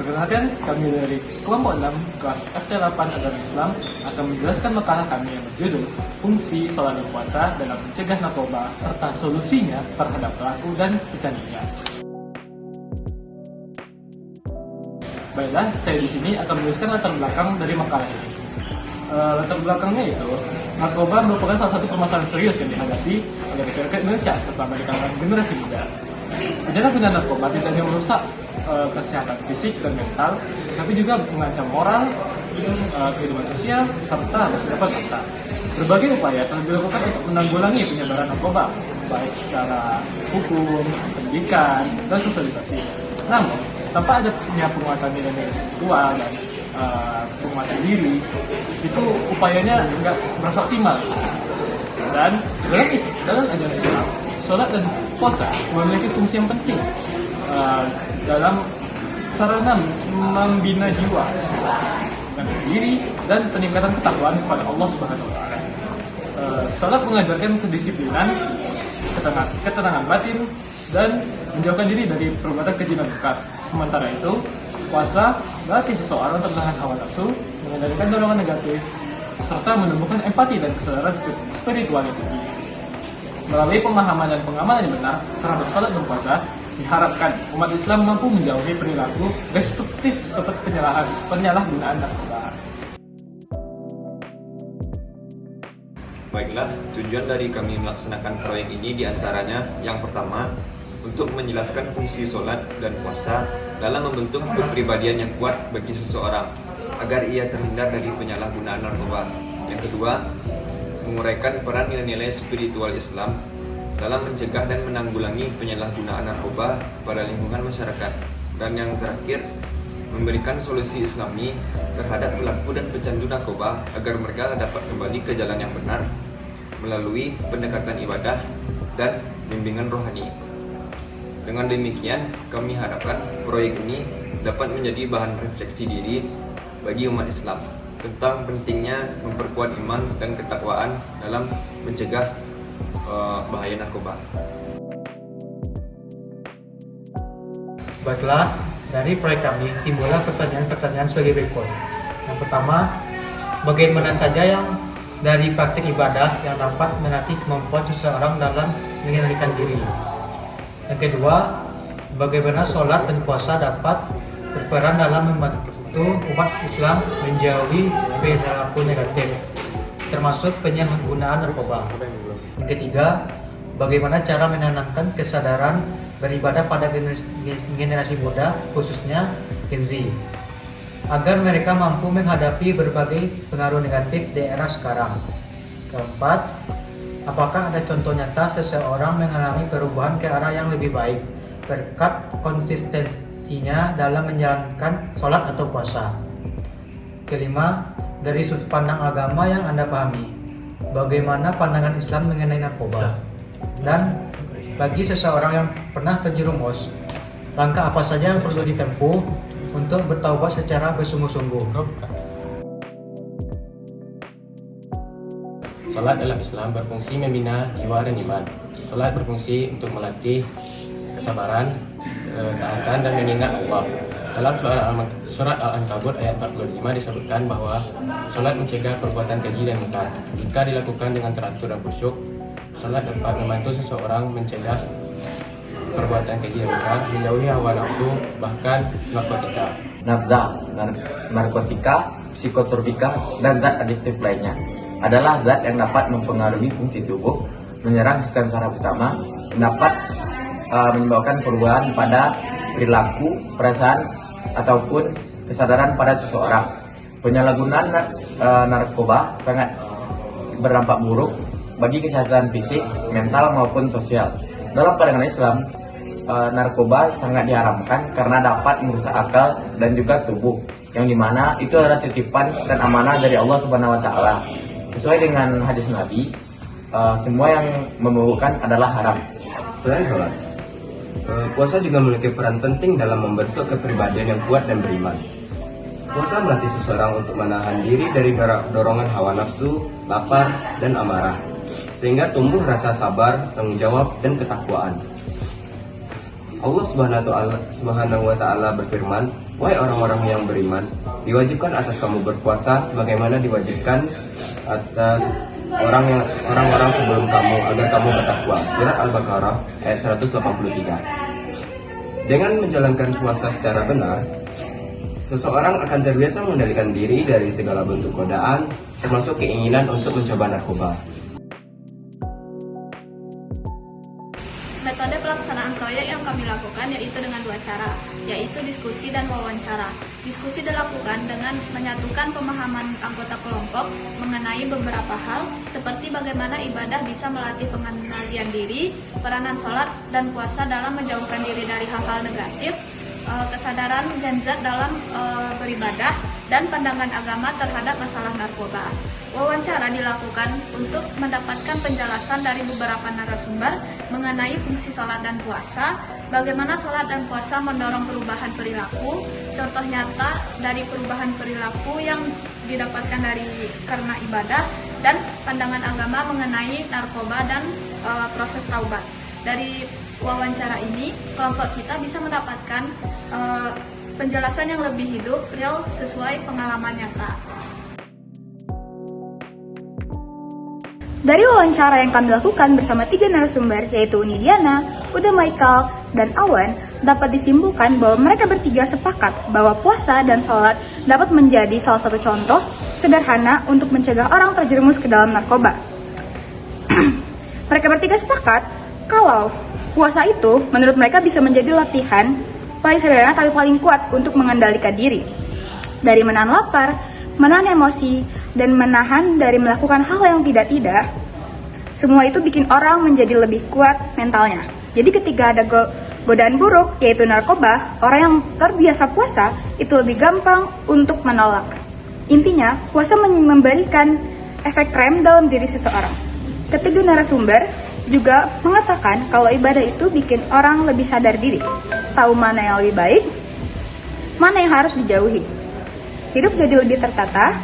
Perkenalkan, kami dari kelompok 6 kelas FT8 Agama Islam akan menjelaskan makalah kami yang berjudul Fungsi Salat dan Puasa dalam Mencegah Narkoba serta Solusinya Terhadap Pelaku dan Pecandunya. Baiklah, saya di sini akan menuliskan latar belakang dari makalah ini. Latar belakangnya itu, narkoba merupakan salah satu permasalahan serius yang dihadapi oleh masyarakat Indonesia, terutama di kalangan generasi muda. Penyalahgunaan narkoba tidak hanya merusak kesehatan fisik dan mental, tapi juga mengancam moral, kehidupan sosial, serta masa depan bangsa. Berbagai upaya telah dilakukan untuk menanggulangi penyebaran narkoba, baik secara hukum, pendidikan, dan sosialisasi. Namun, tanpa adanya penguatan nilai-nilai spiritual dan penguatan diri, itu upayanya nggak merasa optimal. Dan dalam ajaran Islam, sholat dan puasa memiliki fungsi yang penting dalam sarana membina jiwa, mengenal diri, dan peningkatan ketakwaan kepada Allah Subhanahu wa Ta'ala. Salat mengajarkan kedisiplinan, ketenangan batin, dan menjauhkan diri dari perbuatan keji dan mungkar. Sementara itu, puasa melatih seseorang tertahan hawa nafsu, mengendalikan dorongan negatif, serta menumbuhkan empati dan kesadaran spiritual yang tinggi. Melalui pemahaman dan pengamalan yang benar terhadap salat dan puasa, diharapkan umat Islam mampu menjauhi perilaku destruktif seperti penyalahgunaan narkoba. Baiklah, tujuan dari kami melaksanakan proyek ini diantaranya yang pertama, untuk menjelaskan fungsi sholat dan puasa dalam membentuk kepribadian yang kuat bagi seseorang agar ia terhindar dari penyalahgunaan narkoba. Yang kedua, menguraikan peran nilai-nilai spiritual Islam dalam mencegah dan menanggulangi penyalahgunaan narkoba pada lingkungan masyarakat. Dan yang terakhir, memberikan solusi Islami terhadap pelaku dan pecandu narkoba agar mereka dapat kembali ke jalan yang benar melalui pendekatan ibadah dan bimbingan rohani. Dengan demikian, kami harapkan proyek ini dapat menjadi bahan refleksi diri bagi umat Islam tentang pentingnya memperkuat iman dan ketakwaan dalam mencegah bahaya narkoba. Baiklah, dari proyek kami timbullah pertanyaan-pertanyaan sebagai berikut. Yang pertama, bagaimana saja yang dari praktik ibadah yang dapat melatih kemampuan seseorang dalam mengendalikan diri? Yang kedua, bagaimana sholat dan puasa dapat berperan dalam membantu umat Islam menjauhi perilaku negatif, termasuk penyalahgunaan narkoba. Yang ketiga, bagaimana cara menanamkan kesadaran beribadah pada generasi muda, khususnya Gen Z, agar mereka mampu menghadapi berbagai pengaruh negatif di era sekarang. Keempat, apakah ada contoh nyata seseorang mengalami perubahan ke arah yang lebih baik berkat konsistensinya dalam menjalankan sholat atau puasa? Kelima, dari sudut pandang agama yang Anda pahami, bagaimana pandangan Islam mengenai narkoba? Dan bagi seseorang yang pernah terjerumus, langkah apa saja yang perlu ditempuh untuk bertaubat secara bersungguh-sungguh? Salat dalam Islam berfungsi membina jiwa dan iman. Salat berfungsi untuk melatih kesabaran, ketaatan, dan mengingat Allah. Dalam surat Al-Ankabut ayat 45 disebutkan bahwa salat mencegah perbuatan keji dan mungkar. Jika dilakukan dengan teratur dan khusyuk, salat dapat membantu seseorang mencegah perbuatan keji dan mungkar, menjauhi hawa nafsu, bahkan narkotika. Nafza, narkotika, psikotropika, dan zat adiktif lainnya adalah zat yang dapat mempengaruhi fungsi tubuh, menyerang sistem saraf utama, dapat menyebabkan perubahan pada perilaku, perasaan, ataupun kesadaran pada seseorang. Penyalahgunaan narkoba sangat berdampak buruk bagi kesehatan fisik, mental, maupun sosial. Dalam pandangan Islam, narkoba sangat diharamkan karena dapat merusak akal dan juga tubuh, yang dimana itu adalah titipan dan amanah dari Allah Subhanahu wa Ta'ala. Sesuai dengan hadis Nabi, semua yang memabukkan adalah haram. Selain sholat, puasa juga memiliki peran penting dalam membentuk kepribadian yang kuat dan beriman. Puasa melatih seseorang untuk menahan diri dari dorongan hawa nafsu, lapar, dan amarah, sehingga tumbuh rasa sabar, tanggung jawab, dan ketakwaan. Allah Subhanahu wa Ta'ala berfirman, "Wahai orang-orang yang beriman, diwajibkan atas kamu berpuasa sebagaimana diwajibkan atas orang-orang sebelum kamu agar kamu bertakwa." Surat Al-Baqarah ayat 183. Dengan menjalankan puasa secara benar, seseorang akan terbiasa mengendalikan diri dari segala bentuk godaan, termasuk keinginan untuk mencoba narkoba. Metode pelaksanaan proyek yang kami lakukan yaitu dengan dua cara, yaitu diskusi dan wawancara. Diskusi dilakukan dengan menyatukan pemahaman anggota kelompok mengenai beberapa hal, seperti bagaimana ibadah bisa melatih pengendalian diri, peranan sholat dan puasa dalam menjauhkan diri dari hal-hal negatif, kesadaran dan zat dalam beribadah, dan pandangan agama terhadap masalah narkoba. Wawancara dilakukan untuk mendapatkan penjelasan dari beberapa narasumber mengenai fungsi sholat dan puasa, bagaimana sholat dan puasa mendorong perubahan perilaku, contoh nyata dari perubahan perilaku yang didapatkan karena ibadah, dan pandangan agama mengenai narkoba dan proses taubat. Dari wawancara ini, kelompok kita bisa mendapatkan penjelasan yang lebih hidup, real, sesuai pengalaman nyata. Dari wawancara yang kami lakukan bersama 3 narasumber, yaitu Nidiana, Uda Michael, dan Awan, dapat disimpulkan bahwa mereka bertiga sepakat bahwa puasa dan sholat dapat menjadi salah satu contoh sederhana untuk mencegah orang terjerumus ke dalam narkoba. Mereka bertiga sepakat kalau puasa itu menurut mereka bisa menjadi latihan paling sederhana tapi paling kuat untuk mengendalikan diri. Dari menahan lapar, menahan emosi, dan menahan dari melakukan hal yang tidak-tidak, semua itu bikin orang menjadi lebih kuat mentalnya. Jadi ketika ada godaan buruk, yaitu narkoba, orang yang terbiasa puasa itu lebih gampang untuk menolak. Intinya, puasa memberikan efek rem dalam diri seseorang. Ketiga narasumber juga mengatakan kalau ibadah itu bikin orang lebih sadar diri, tahu mana yang lebih baik, mana yang harus dijauhi. Hidup jadi lebih tertata,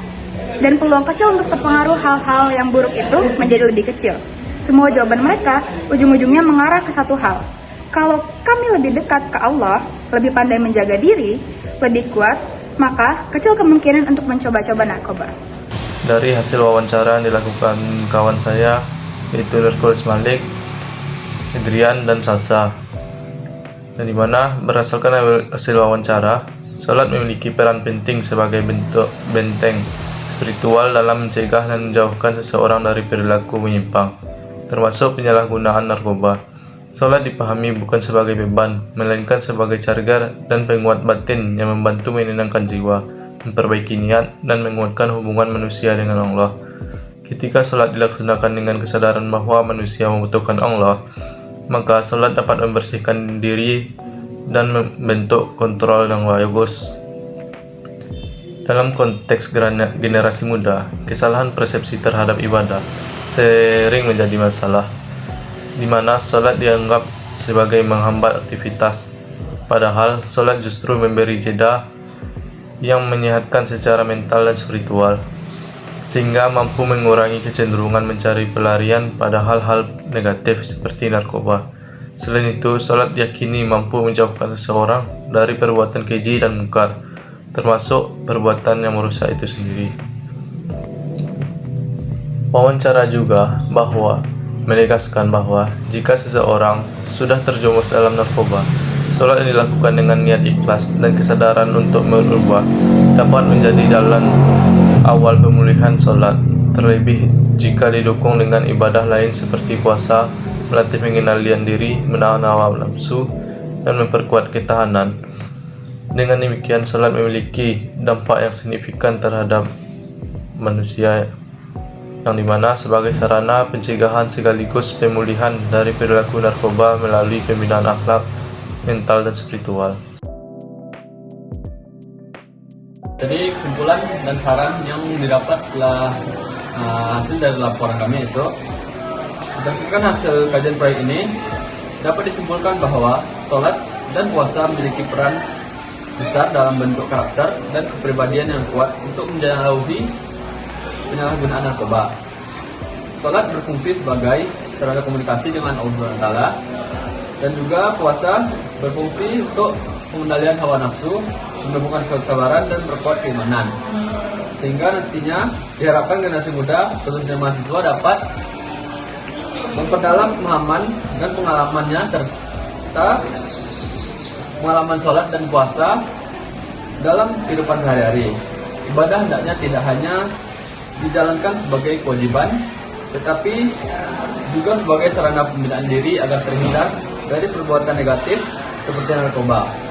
dan peluang kecil untuk terpengaruh hal-hal yang buruk itu menjadi lebih kecil. Semua jawaban mereka ujung-ujungnya mengarah ke satu hal. Kalau kami lebih dekat ke Allah, lebih pandai menjaga diri, lebih kuat, maka kecil kemungkinan untuk mencoba-coba narkoba. Dari hasil wawancara yang dilakukan kawan saya, yaitu Nurkulis Malik, Adrian, dan Salsa, dan dimana berdasarkan hasil wawancara, sholat memiliki peran penting sebagai bentuk benteng spiritual dalam mencegah dan menjauhkan seseorang dari perilaku menyimpang, termasuk penyalahgunaan narkoba. Sholat dipahami bukan sebagai beban, melainkan sebagai charger dan penguat batin yang membantu menenangkan jiwa, memperbaiki niat, dan menguatkan hubungan manusia dengan Allah. Ketika sholat dilaksanakan dengan kesadaran bahwa manusia membutuhkan Allah, maka sholat dapat membersihkan diri dan membentuk kontrol yang bagus. Dalam konteks generasi muda, kesalahan persepsi terhadap ibadah sering menjadi masalah, di mana sholat dianggap sebagai menghambat aktivitas. Padahal, sholat justru memberi jeda yang menyehatkan secara mental dan spiritual, sehingga mampu mengurangi kecenderungan mencari pelarian pada hal-hal negatif seperti narkoba. Selain itu, sholat diyakini mampu menjauhkan seseorang dari perbuatan keji dan mungkar, termasuk perbuatan yang merusak itu sendiri. Wawancara juga menegaskan bahwa jika seseorang sudah terjerumus dalam narkoba, sholat yang dilakukan dengan niat ikhlas dan kesadaran untuk berubah dapat menjadi jalan awal pemulihan sholat, terlebih jika didukung dengan ibadah lain seperti puasa, melatih pengendalian diri, menahan hawa nafsu, dan memperkuat ketahanan. Dengan demikian, sholat memiliki dampak yang signifikan terhadap manusia, yang dimana sebagai sarana pencegahan sekaligus pemulihan dari perilaku narkoba melalui pembinaan akhlak, mental, dan spiritual. Jadi kesimpulan dan saran yang didapat setelah hasil dari laporan kami itu, berdasarkan hasil kajian proyek ini, dapat disimpulkan bahwa sholat dan puasa memiliki peran besar dalam bentuk karakter dan kepribadian yang kuat untuk menjauhi penyalahgunaan narkoba. Sholat berfungsi sebagai sarana komunikasi dengan Allah SWT, dan juga puasa berfungsi untuk pengendalian hawa nafsu, menumbuhkan kesabaran dan memperkuat keimanan. Sehingga nantinya diharapkan generasi muda, khususnya mahasiswa, dapat memperdalam pemahaman dan pengalamannya serta pengalaman sholat dan puasa dalam kehidupan sehari-hari. Ibadah hendaknya tidak hanya dijalankan sebagai kewajiban, tetapi juga sebagai sarana pembinaan diri agar terhindar dari perbuatan negatif seperti narkoba.